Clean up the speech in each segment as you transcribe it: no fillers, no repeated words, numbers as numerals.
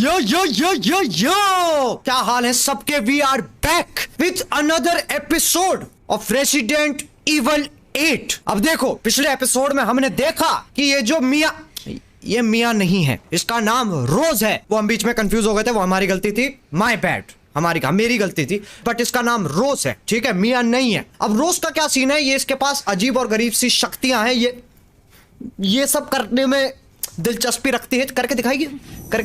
यो क्या हाल है सबके। We are back with another episode of Resident Evil 8। अब देखो पिछले एपिसोड में हमने देखा कि ये जो मिया, ये मिया नहीं है, इसका नाम रोज है। वो हम बीच में कंफ्यूज हो गए थे, वो हमारी गलती थी, माय बैड, मेरी गलती थी। बट इसका नाम रोज है, ठीक है, मिया नहीं है। अब रोज का क्या सीन है, ये इसके पास अजीब और गरीब सी शक्तियां हैं। ये सब करने में दिलचस्पी रखती है। करके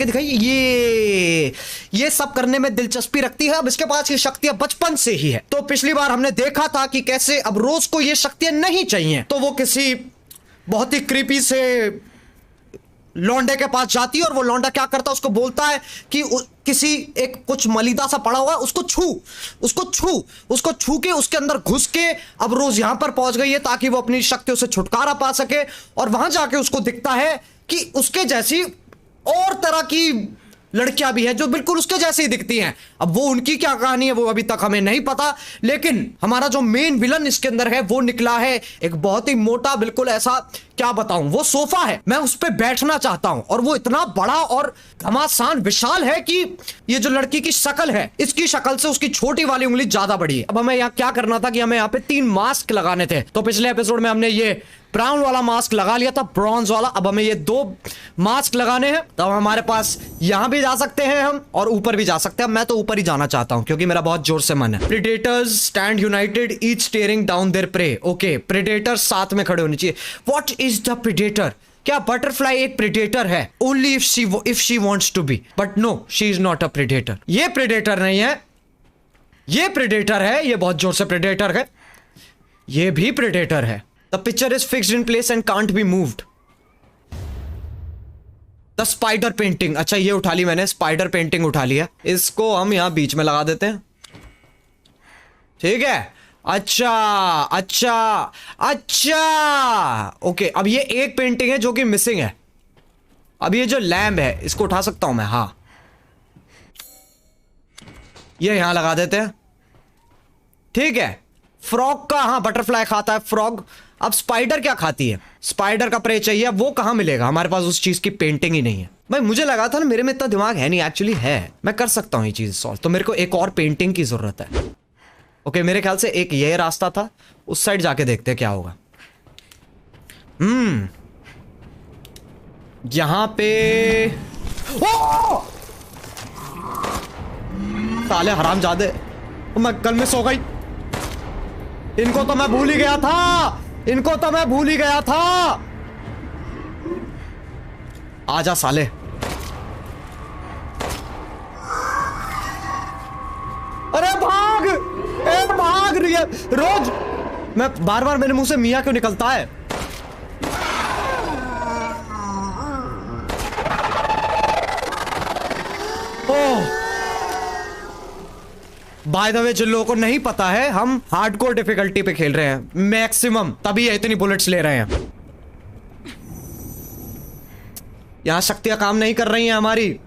दिखाइए। ये सब करने में दिलचस्पी रखती है। अब इसके पास ये शक्तियां बचपन से ही है। तो पिछली बार हमने देखा था कि कैसे अब रोज को ये शक्तियां नहीं चाहिए, तो वो किसी बहुत ही क्रीपी से लौंडे के पास जाती है और वो लौंडा क्या करता है, उसको बोलता है कि किसी एक कुछ मलिदा सा पड़ा हुआ है, उसको छू के उसके अंदर घुस के अब रोज यहां पर पहुंच गई है ताकि वो अपनी शक्तियों से छुटकारा पा सके। और वहां जाके उसको दिखता है कि उसके जैसी और तरह की लड़कियां भी हैं जो बिल्कुल उसके जैसे ही दिखती हैं। अब वो उनकी क्या कहानी है वो अभी तक हमें नहीं पता, लेकिन हमारा जो मेन विलन इसके अंदर है वो निकला है एक बहुत ही मोटा, बिल्कुल ऐसा क्या बताऊं, वो सोफा है, मैं उस पर बैठना चाहता हूं। और वो इतना बड़ा और घमासान विशाल है कि ये जो लड़की की शक्ल है, इसकी शक्ल से उसकी छोटी वाली उंगली ज्यादा बड़ी है। अब हमें यहाँ क्या करना था कि हमें यहाँ पे 3 मास्क लगाने थे। तो पिछले एपिसोड में हमने ये ब्राउन वाला मास्क लगा लिया था, ब्रॉन्ज वाला। अब हमें ये 2 मास्क लगाने हैं। तब हमारे पास यहां भी जा सकते हैं हम और ऊपर भी जा सकते हैं। मैं तो ऊपर ही जाना चाहता हूं क्योंकि मेरा बहुत जोर से मन है। Predators stand united, each staring down their prey. Okay, predators साथ में खड़े होने चाहिए। What is the predator? क्या बटरफ्लाई एक प्रेडेटर है? Only if she wants to be, but no, she is not a predator. ये प्रेडेटर नहीं है, ये प्रेडेटर है। ये बहुत जोर से प्रेडेटर है, ये भी प्रेडेटर है। The picture is fixed in place and can't be moved. The spider painting. अच्छा, ये उठा ली मैंने, स्पाइडर पेंटिंग उठा लिया। इसको हम यहां बीच में लगा देते हैं, ठीक है। अच्छा। ओके, अब ये एक पेंटिंग है जो कि मिसिंग है। अब ये जो लैम्प है इसको उठा सकता हूं मैं, हाँ, ये यहां लगा देते हैं, ठीक है। फ्रॉग का, हाँ, बटरफ्लाई खाता है फ्रॉग। अब स्पाइडर क्या खाती है? स्पाइडर का प्रे चाहिए। वो कहां मिलेगा? हमारे पास उस चीज की पेंटिंग ही नहीं है। भाई मुझे लगा था ना, मेरे में इतना दिमाग है नहीं, एक्चुअली है, मैं कर सकता हूं ये चीज सॉल्व। तो मेरे को एक और पेंटिंग की जरूरत है। ओके, मेरे ख्याल से एक ये रास्ता था, उस साइड जाके देखते हैं क्या होगा। यहां पे साले हरामजादे, मैं कल में सो गई। इनको तो मैं भूल ही गया था, आजा साले। अरे भाग रही है रोज। मैं बार मेरे मुंह से मिया क्यों निकलता है? ओह, बाय द वे, जिन लोगों को नहीं पता है, हम हार्डकोर डिफिकल्टी पे खेल रहे हैं, मैक्सिमम, तभी इतनी बुलेट्स ले रहे हैं। यहां शक्तियां काम नहीं कर रही हैं हमारी,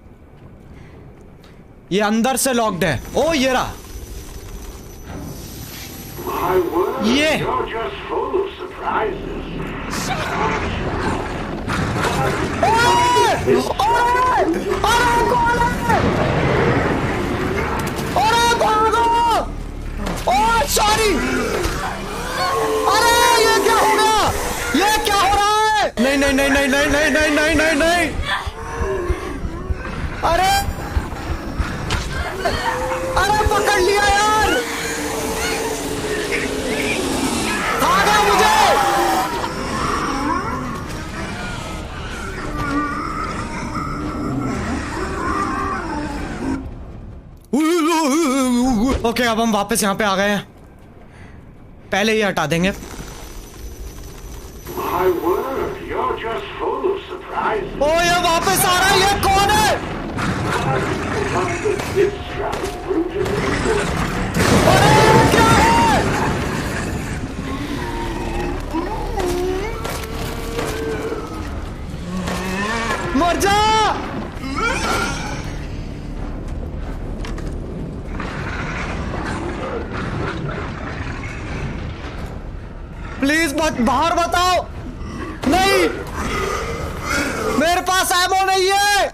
ये अंदर से लॉक्ड है। ओ ये रहा, ये सॉरी, अरे ये क्या हो गया? ये क्या हो रहा है? नहीं। अरे पकड़ लिया यार, आ गया मुझे। ओके, अब हम वापस यहां पे आ गए हैं। पहले ये हटा देंगे। ओ ये वापस आ रहा है, ये कौन है? अरे क्या है? मर जा। प्लीज बाहर बताओ। नहीं, मेरे पास एमो नहीं है।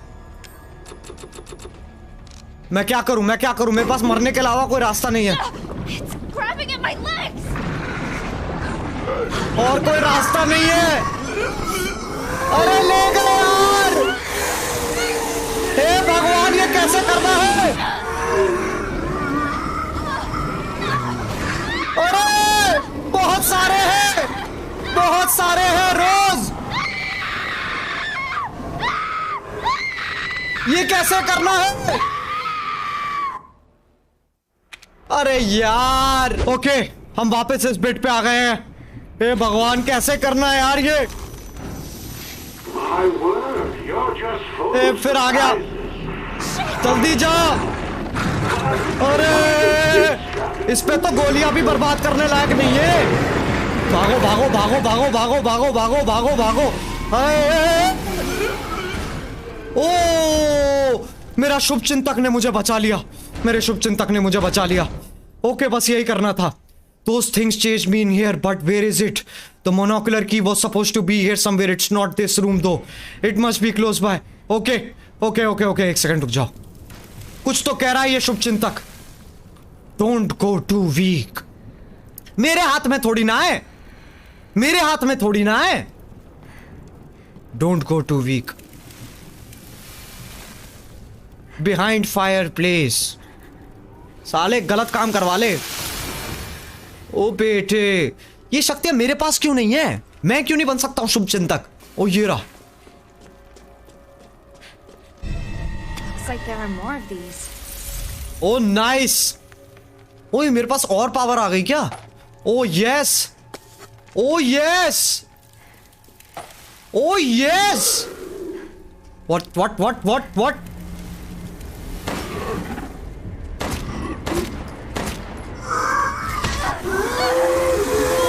मैं क्या करूं, मैं क्या करूं? मेरे पास मरने के अलावा कोई रास्ता नहीं है। It's grabbing at my legs. और कोई रास्ता नहीं है। अरे ले गए यार। हे भगवान, ये कैसे करना है? अरे बहुत सारे हैं, बहुत सारे हैं रोज। ये कैसे करना है? अरे यार। ओके, हम वापस इस बेट पे आ गए हैं। हे भगवान, कैसे करना है यार ये? ए, फिर आ गया। जल्दी जा। अरे इस पे तो गोलियां भी बर्बाद करने लायक नहीं है। भागो भागो भागो भागो भागो भागो भागो भागो भागो। ओ, मेरा शुभ चिंतक ने मुझे बचा लिया। मेरे शुभ चिंतक ने मुझे बचा लिया। ओके, बस यही करना था। Those things chased me in here, but where is it? The monocular key was supposed to be here somewhere. It's not this room though. It must be close by. Okay, okay, okay, okay. एक second रुक जाओ। कुछ तो कह रहा है ये शुभ चिंतक। Don't go too weak. मेरे हाथ में थोड़ी ना है, मेरे हाथ में थोड़ी ना है। Don't go too weak. Behind fireplace. साले गलत काम करवा ले। ओ बेटे, ये शक्तियां मेरे पास क्यों नहीं है? मैं क्यों नहीं बन सकता हूं शुभ चिंतक? ओ ये रहा। Looks like there are more of these. Oh nice. ओए मेरे पास और पावर आ गई क्या? Oh yes, oh yes, oh yes. What what what what what?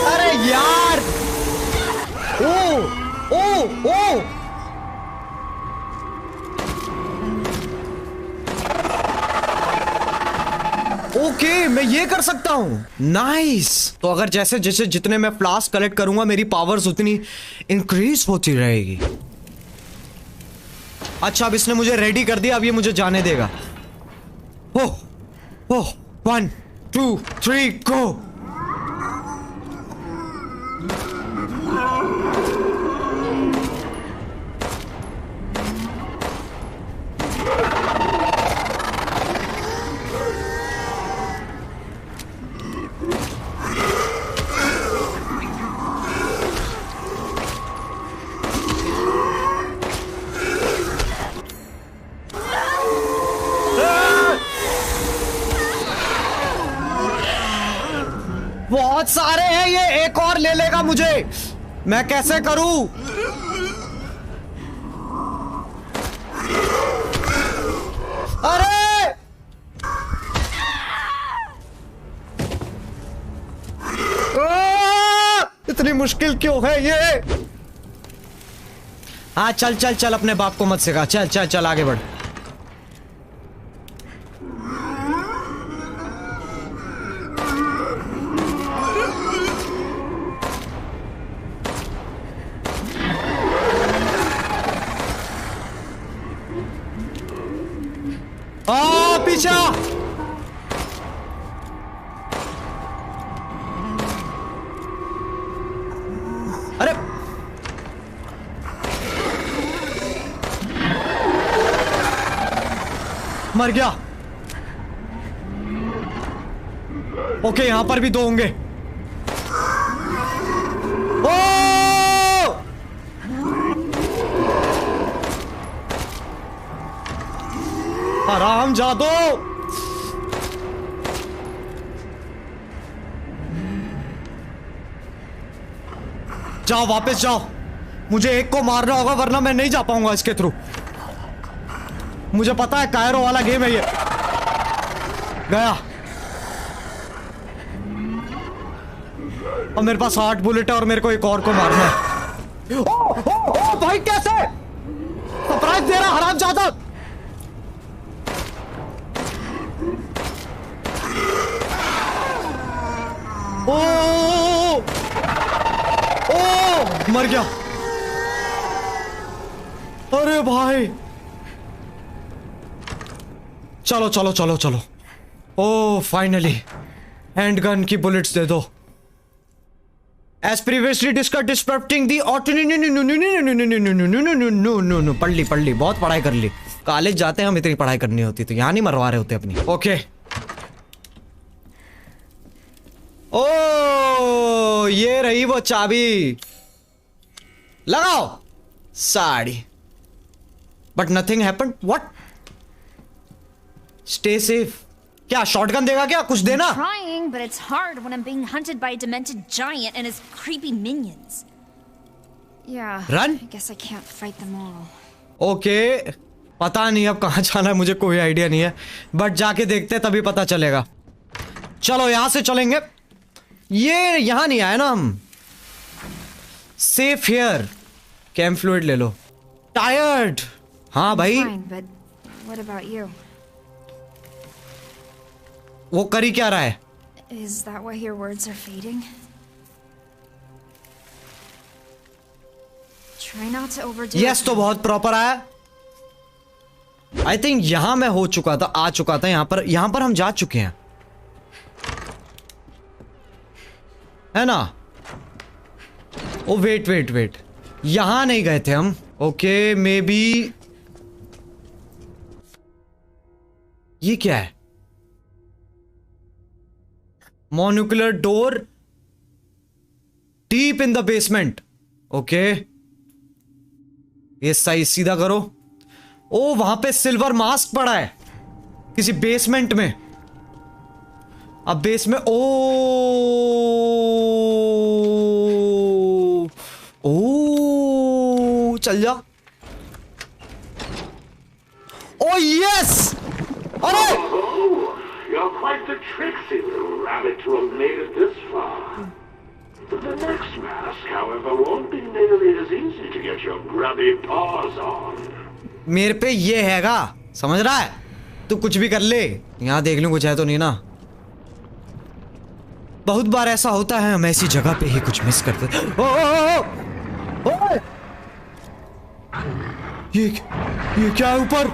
अरे यार। ओ ओ ओ, ओके, मैं ये कर सकता हूं। नाइस। तो अगर जैसे जैसे जितने मैं फ्लास्क कलेक्ट करूंगा मेरी पावर्स उतनी इंक्रीज होती रहेगी। अच्छा, अब इसने मुझे रेडी कर दिया, अब ये मुझे जाने देगा। ओह ओह, 1 2 3 गो। बहुत सारे हैं, ये एक और ले लेगा मुझे। मैं कैसे करूं? अरे इतनी मुश्किल क्यों है ये? हाँ चल चल चल, अपने बाप को मत सिखा। चल चल चल, आगे बढ़। पीछे। अरे मर गया। ओके, यहां पर भी 2 होंगे। ओ आराम जादो। जाओ, वापस जाओ। मुझे एक को मारना होगा वरना मैं नहीं जा पाऊंगा इसके थ्रू। मुझे पता है कायरो वाला गेम है ये। गया। और मेरे पास 8 बुलेट है और मेरे को एक और को मारना है। ओ भाई, कैसे सरप्राइज दे रहा हरामजादा। ओ ओ, मर गया। चलो चलो चलो चलो। ओ फाइनली हैंड गन की बुलेट्स दे दो। As previously discussed, disrupting the no पढ़ ली बहुत पढ़ाई कर ली। कॉलेज जाते हैं हम, इतनी पढ़ाई करनी होती तो यहाँ नहीं मरवा रहे होते अपनी। ओके ओ ये रही वो चाबी, लगाओ sari. But nothing happened. What? Stay safe. क्या शॉटगन देगा क्या? कुछ देना। Trying, but it's hard when I'm being hunted by a demented giant and his creepy minions. Yeah. Run? I guess I can't fight them all. Okay पता नहीं अब कहाँ जाना है, मुझे कोई आइडिया नहीं है, बट जाके देखते तभी पता चलेगा। चलो यहां से चलेंगे। ये यहां नहीं आए ना हम। Safe here. कैम फ्लूइड ले लो। टायर्ड। हाँ भाई। Fine, but what about you? वो करी क्या रहा है? Is that why your words are fading? Try not to overdo it. Yes तो बहुत प्रॉपर आया। आई थिंक यहां मैं हो चुका था, आ चुका था यहां पर हम जा चुके हैं, है ना? ओ वेट वेट वेट, यहां नहीं गए थे हम। ओके मे बी ये क्या है? Monocular door deep in the basement. Okay ये सही सीधा करो। ओ वहां पे सिल्वर मास्क पड़ा है किसी बेसमेंट में। अब बेसमेंट ओ चल जा। ओ यस। अरे You're quite the tricksy little rabbit to have made it this far. The next mask, however, won't be nearly as easy to get your grubby paws on. मेरे पे ये हैगा, समझ रहा है? तू कुछ भी कर ले। यहाँ देख लूं कुछ है तो नहीं ना। बहुत बार ऐसा होता है, हम ऐसी जगह पे ही कुछ मिस करते। ओ, ओ, ओ, ओ, ये क्या है ऊपर?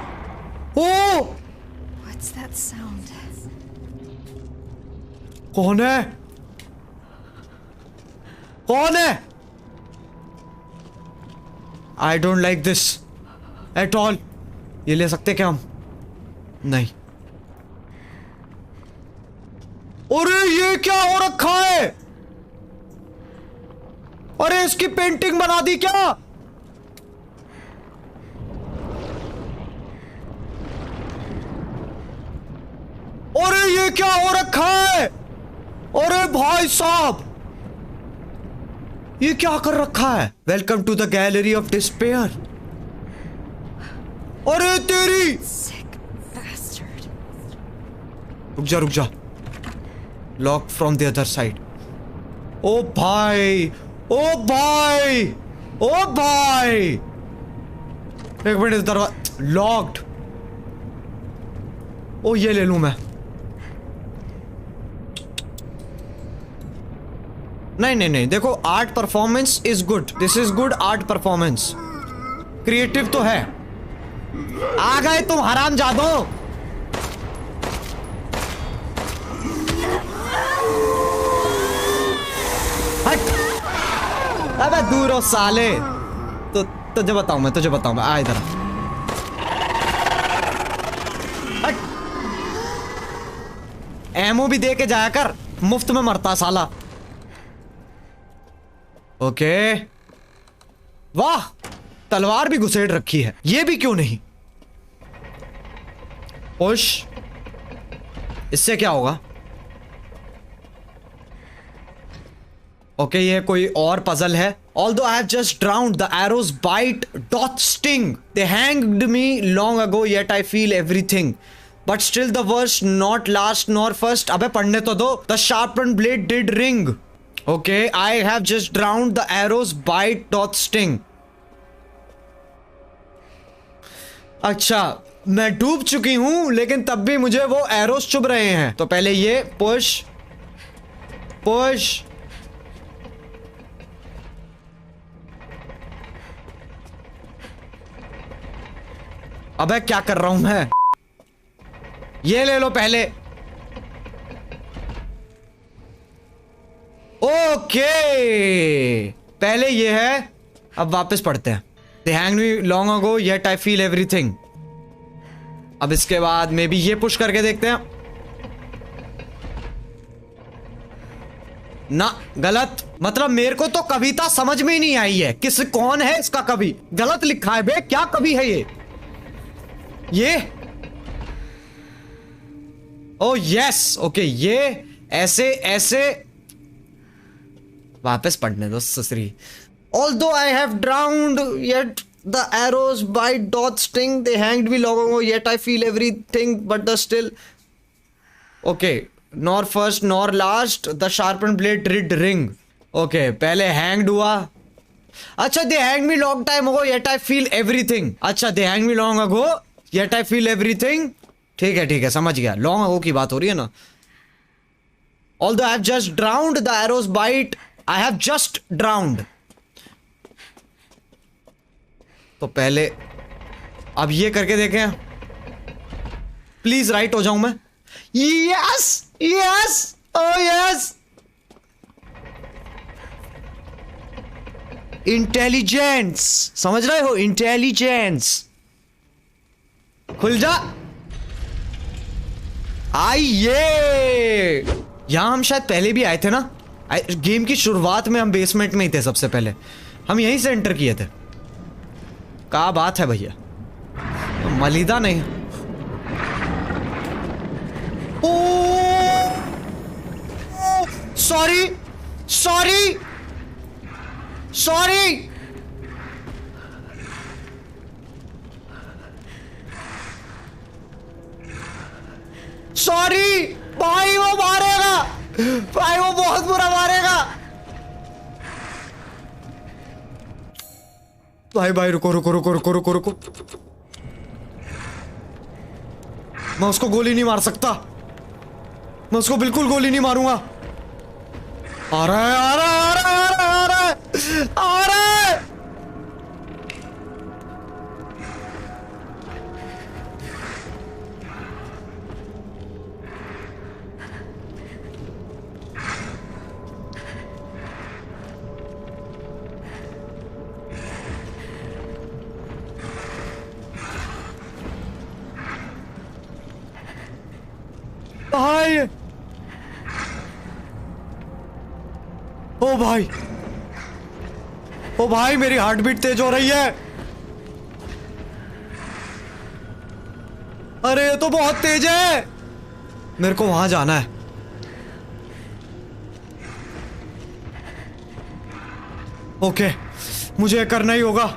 ओ What's that sound? कौन है? कौन है? I don't like this at all. ये ले सकते क्या हम? नहीं। अरे ये क्या हो रखा है? अरे इसकी पेंटिंग बना दी क्या? अरे ये क्या हो रखा है? अरे भाई साहब ये क्या कर रखा है? Welcome to the gallery of despair. अरे तेरी। Sick bastard. रुक जा। Lock from the other side. ओ भाई ओ भाई ओ भाई, एक मिनट, दरवाजा लॉक्ड। ओ ये ले लूं मैं। नहीं देखो, art performance is good. This is good art performance. Creative तो है। आ गए तुम हरामजादो। हट। अबे दूर हो साले। तो तुझे बताऊं मैं आ इधर। हट। एमओ भी दे के जाया कर, मुफ्त में मरता साला। ओके वाह, तलवार भी घुसेड़ रखी है। ये भी क्यों नहीं? पुश। इससे क्या होगा? ओके ये कोई और पजल है। Although I have just drowned, the arrows bite doth sting. They hanged me long ago, yet I feel everything. But still the worst, not last nor first. अबे पढ़ने तो दो। The sharpened blade did ring. Okay, I have just drowned, the arrows bite doth sting. अच्छा मैं डूब चुकी हूं, लेकिन तब भी मुझे वो एरोस चुभ रहे हैं। तो पहले ये पुश पुश। अबे क्या कर रहा हूं मैं? ये ले लो पहले। ओके पहले ये है, अब वापस पढ़ते हैं। They hanged me long ago yet I feel everything। अब इसके बाद मे बी ये पुश करके देखते हैं। ना गलत, मतलब मेरे को तो कविता समझ में ही नहीं आई है। कौन है इसका कवि? गलत लिखा है बे, क्या कवि है ये? ओ यस ओके, ये ऐसे ऐसे वापस पढ़ने दो ससरी। Although I have drowned, yet the arrows bite doth sting. They hanged me long ago, yet I feel everything but the still. Okay, nor first nor last, the sharpened blade did ring. Okay, पहले hanged हुआ। अच्छा, they hanged me long time ago, yet I feel everything. अच्छा, they hanged me long ago, yet I feel everything. ठीक है, समझ गया। long ago की बात हो रही है ना। Although I have just drowned, the arrows bite. I have just drowned. तो पहले अब ये करके देखें। प्लीज राइट हो जाऊं मैं। Yes yes oh yes. Intelligence, समझ रहे हो? इंटेलिजेंस। खुल जा। आइए, यहां हम शायद पहले भी आए थे ना। गेम की शुरुआत में हम बेसमेंट में ही थे। सबसे पहले हम यहीं से एंटर किए थे। क्या बात है भैया, मलिदा नहीं। ओ सॉरी सॉरी सॉरी। सॉरी भाई, वो मारेगा भाई, वो बहुत बुरा मारेगा भाई। रुको। मैं उसको गोली नहीं मार सकता। मैं उसको बिल्कुल गोली नहीं मारूंगा। आ रहा है। भाई, ओ भाई मेरी हार्ट बीट तेज हो रही है। अरे ये तो बहुत तेज है। मेरे को वहां जाना है। ओके, मुझे करना ही होगा।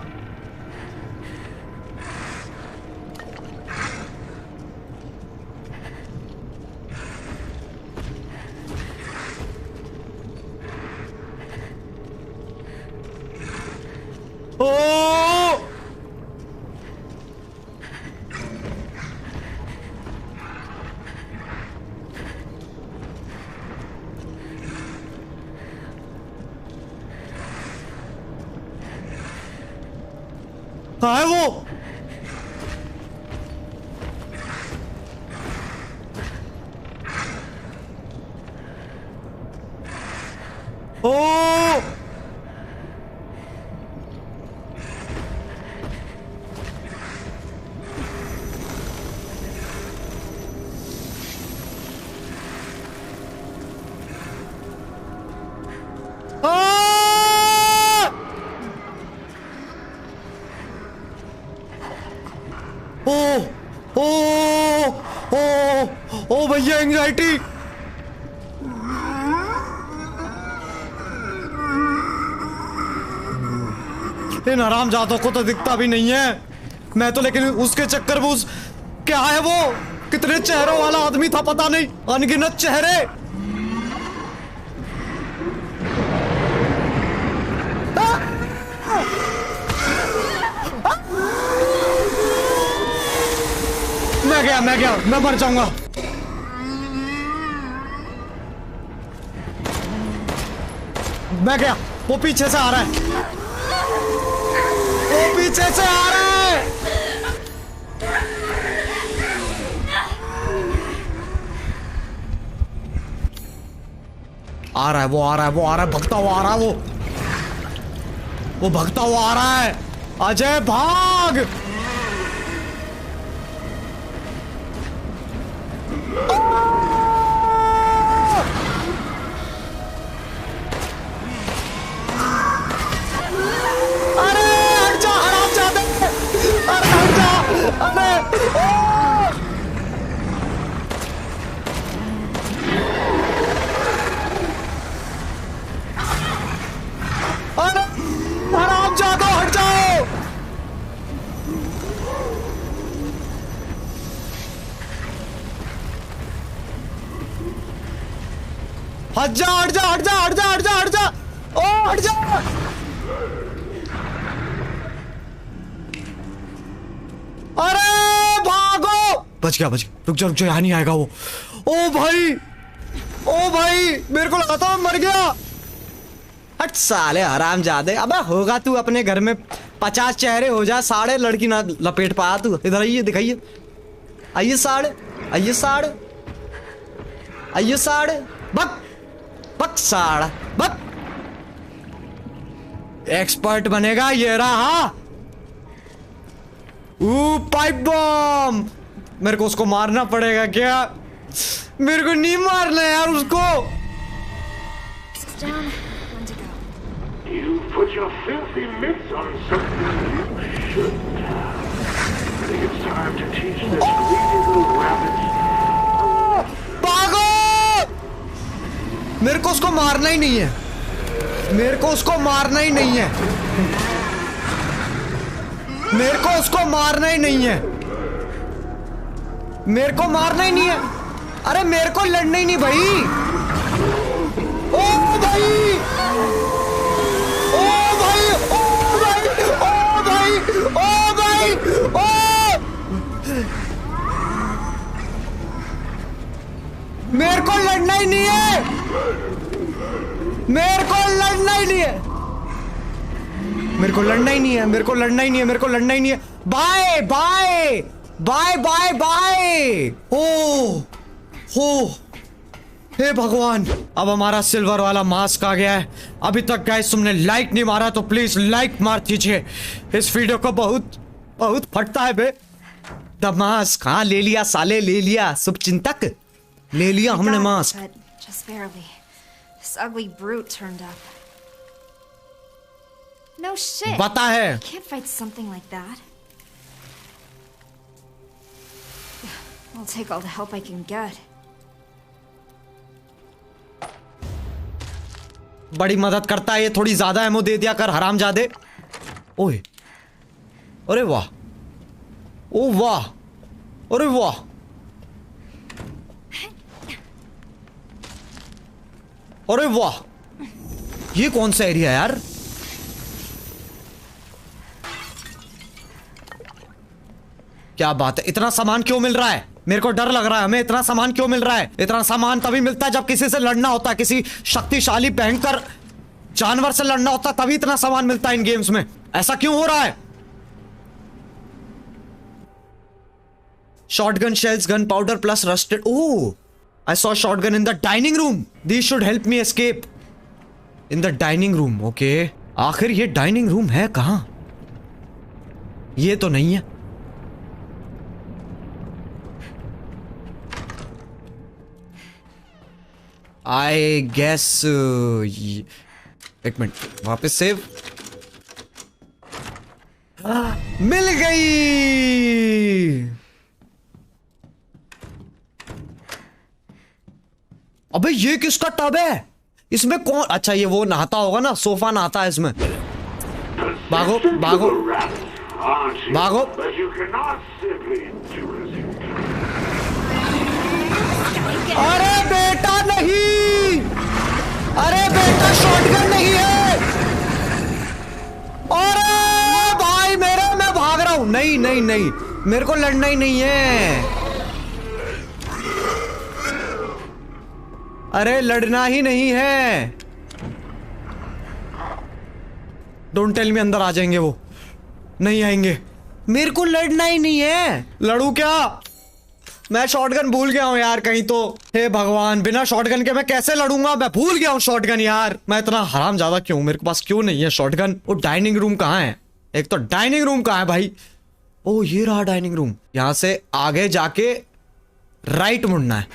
कहाँ है वो? ओ ओ भैया, एंग्जाइटी। इन हरामजादों को तो दिखता भी नहीं है। मैं तो लेकिन उसके चक्कर में क्या है वो? कितने चेहरों वाला आदमी था पता नहीं, अनगिनत चेहरे। मैं गया, मैं मर जाऊंगा। मैं गया। वो पीछे से आ रहा है, वो पीछे से आ रहा है। आ रहा है, वो आ रहा है, वो आ रहा है, भगता हुआ आ रहा है, वो भगता हुआ आ रहा है। अजय भाग। अरे हट जा हरामजादे, अरे हट जा, अरे अरे हरामजादो हट जाओ। हट जा हट जा हट जा हट जा हट जा हट जा, ओ हट जा। अरे भागो, बच गया बच गया, रुक जा यहाँ नहीं आएगा वो। ओ भाई मेरे को लगा था मर गया। हट साले हरामजादे, अबे होगा तू अपने घर में 50 चेहरे हो जा, साढ़े लड़की ना लपेट पा तू। इधर आइए, दिखाइए, आइए साढ़े, आइए साढ़े, आइए साढ़े, बक बक साढ़ा बक। एक्सपर्ट बनेगा ये रहा। पाइप बम, मेरे को उसको मारना पड़ेगा क्या? मेरे को नहीं मारना यार उसको। You put your filthy mitts on something you shouldn't have. I think it's time to teach this greedy little rabbit. भागो! मेरे को उसको मारना ही नहीं है, मेरे को उसको मारना ही नहीं है, मेरे को उसको मारना ही नहीं है, मेरे को मारना ही नहीं है। अरे मेरे को लड़ना ही नहीं भाई। ओ भाई, ओ भाई, ओ भाई, ओ भाई, ओ भाई, ओ मेरे को लड़ना ही नहीं है, मेरे को लड़ना ही नहीं है, मेरे को लड़ना ही नहीं है, मेरे को लड़ना ही नहीं है, मेरे को लड़ना ही नहीं है। Bye bye bye bye bye. हो हे भगवान, अब हमारा सिल्वर वाला मास्क आ गया है। अभी तक गाइस तुमने लाइक नहीं मारा तो प्लीज लाइक मार दीजिए, इस वीडियो को बहुत बहुत फटता है बे। द मास्क, हाँ ले लिया साले, ले लिया, शुभचिंतक ले लिया हमने mask. Just barely. This ugly brute turned up. No shit. बता है, I can't fight something like that. I'll take all the help I can get. बड़ी मदद करता है ये, थोड़ी ज्यादा एमो दे दिया कर हरामजादे। ओए, अरे वाह, ओ वाह, अरे वाह, अरे वाह, ये कौन सा एरिया है यार? क्या बात है, इतना सामान क्यों मिल रहा है? मेरे को डर लग रहा है, हमें इतना सामान क्यों मिल रहा है? इतना सामान तभी मिलता है जब किसी से लड़ना होता है, किसी शक्तिशाली भयंकर जानवर से लड़ना होता है, तभी इतना सामान मिलता है इन गेम्स में। ऐसा क्यों हो रहा है? Shotgun shells, gun powder plus rusted. Oh, I saw shotgun in the dining room. These should help me escape. In the dining room, okay. आखिर ये डाइनिंग रूम है कहां? ये तो नहीं है। I guess एक मिनट, वापस सेव। मिल गई। अबे ये किसका टब है? इसमें कौन? अच्छा ये वो नहाता होगा ना, सोफा नहाता है इसमें। भागो भागो भागो। अरे बेटा नहीं, अरे बेटा शॉटगन नहीं है। अरे भाई मेरे, मैं भाग रहा हूं। नहीं नहीं नहीं, मेरे को लड़ना ही नहीं है। अरे लड़ना ही नहीं है। डोंट टेल मी अंदर आ जाएंगे वो, नहीं आएंगे। मेरे को लड़ना ही नहीं है। लड़ू क्या? मैं शॉटगन भूल गया हूँ यार कहीं तो। हे भगवान, बिना शॉटगन के मैं कैसे लड़ूंगा? मैं भूल गया हूँ शॉटगन यार। मैं इतना हरामजादा क्यों? मेरे पास क्यों नहीं है शॉटगन? वो डाइनिंग रूम कहाँ है? एक तो डाइनिंग रूम कहाँ है भाई? ओ ये रहा डाइनिंग रूम। यहां से आगे जाके राइट मुड़ना है।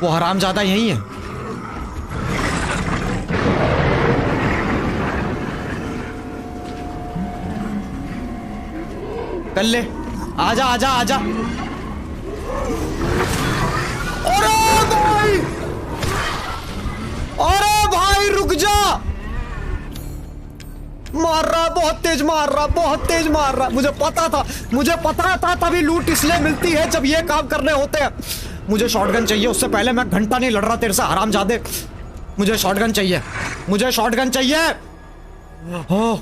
वो हरामजादा यही है। कर ले, आजा आजा आजा। अरे भाई रुक जा। मार रहा, बहुत तेज मार रहा, बहुत तेज मार रहा। मुझे पता था तभी लूट इसलिए मिलती है जब ये काम करने होते हैं। मुझे शॉटगन चाहिए, उससे पहले मैं घंटा नहीं लड़ रहा तेरे से हरामजादे। मुझे शॉटगन चाहिए, मुझे शॉटगन चाहिए। हो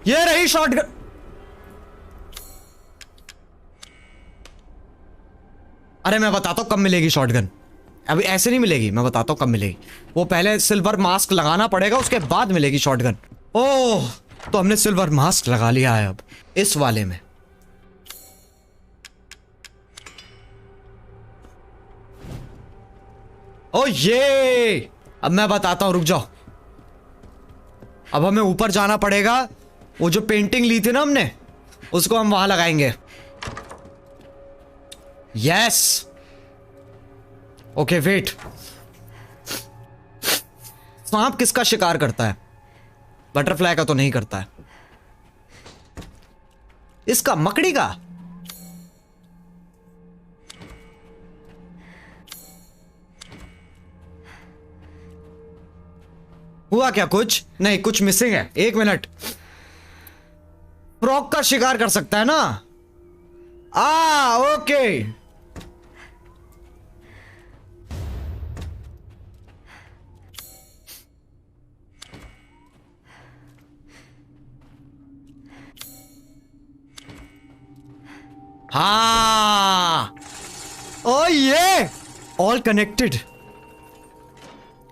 ये रही शॉटगन। अरे मैं बताता हूं कब मिलेगी शॉटगन। अभी ऐसे नहीं मिलेगी, मैं बताता हूं कब मिलेगी। वो पहले सिल्वर मास्क लगाना पड़ेगा, उसके बाद मिलेगी शॉटगन। ओह, तो हमने सिल्वर मास्क लगा लिया है अब इस वाले में। ओ ये, अब मैं बताता हूं, रुक जाओ। अब हमें ऊपर जाना पड़ेगा। वो जो पेंटिंग ली थी ना हमने, उसको हम वहां लगाएंगे। Yes, okay wait. सांप किसका शिकार करता है? बटरफ्लाई का तो नहीं करता है। इसका, मकड़ी का। हुआ क्या? कुछ नहीं, कुछ मिसिंग है। एक मिनट। फ्रॉग का शिकार कर सकता है ना? ओके। हाँ, ओ ये all connected.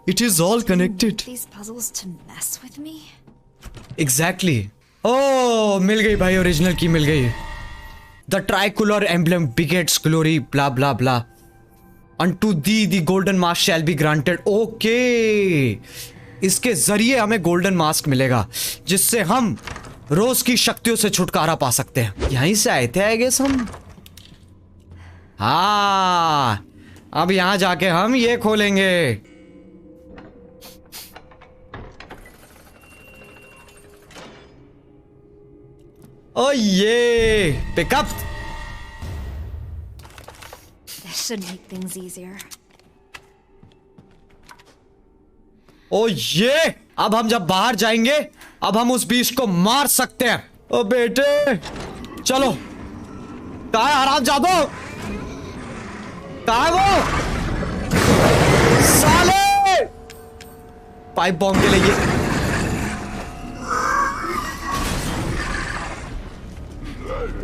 It is all connected. These puzzles to mess with me? Exactly. Oh, मिल गई भाई, ओरिजिनल की मिल गई। The tricolor emblem begets glory, blah blah blah. Unto thee the golden mask shall be granted. Okay. इसके जरिए हमें golden mask मिलेगा, जिससे हम रोज की शक्तियों से छुटकारा पा सकते हैं। यहीं से आए थे आई गेस हम। हाँ, अब यहां जाके हम ये खोलेंगे। ओ ये pickup. This should make things easier. ओ ये, अब हम जब बाहर जाएंगे, अब हम उस बीस्ट को मार सकते हैं। ओ बेटे चलो। कहाँ है हरामजादो? कहाँ है वो? साले पाइप बॉम्ब के लिए।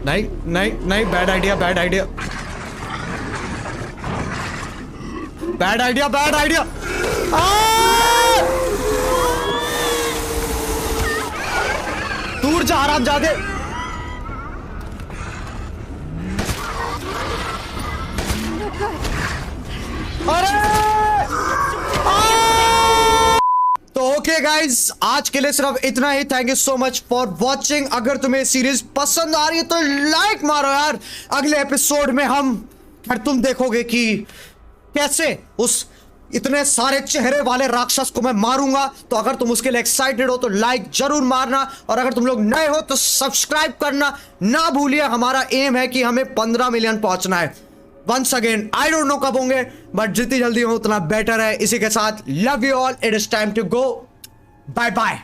नहीं नहीं नहीं, bad idea, bad idea, bad idea, bad idea. दूर जा हरामजादे। अरे तो ओके गाइज, आज के लिए सिर्फ इतना ही। Thank you so much for watching. अगर तुम्हें सीरीज पसंद आ रही है तो लाइक मारो यार। अगले एपिसोड में हम, फिर तुम देखोगे कि कैसे उस इतने सारे चेहरे वाले राक्षस को मैं मारूंगा। तो अगर तुम उसके लिए एक्साइटेड हो तो लाइक जरूर मारना, और अगर तुम लोग नए हो तो सब्सक्राइब करना ना भूलिए। हमारा एम है कि हमें 15 मिलियन पहुंचना है। Once again I don't know कब होंगे, बट जितनी जल्दी हो उतना बेटर है। इसी के साथ love you all, it is time to go, bye bye.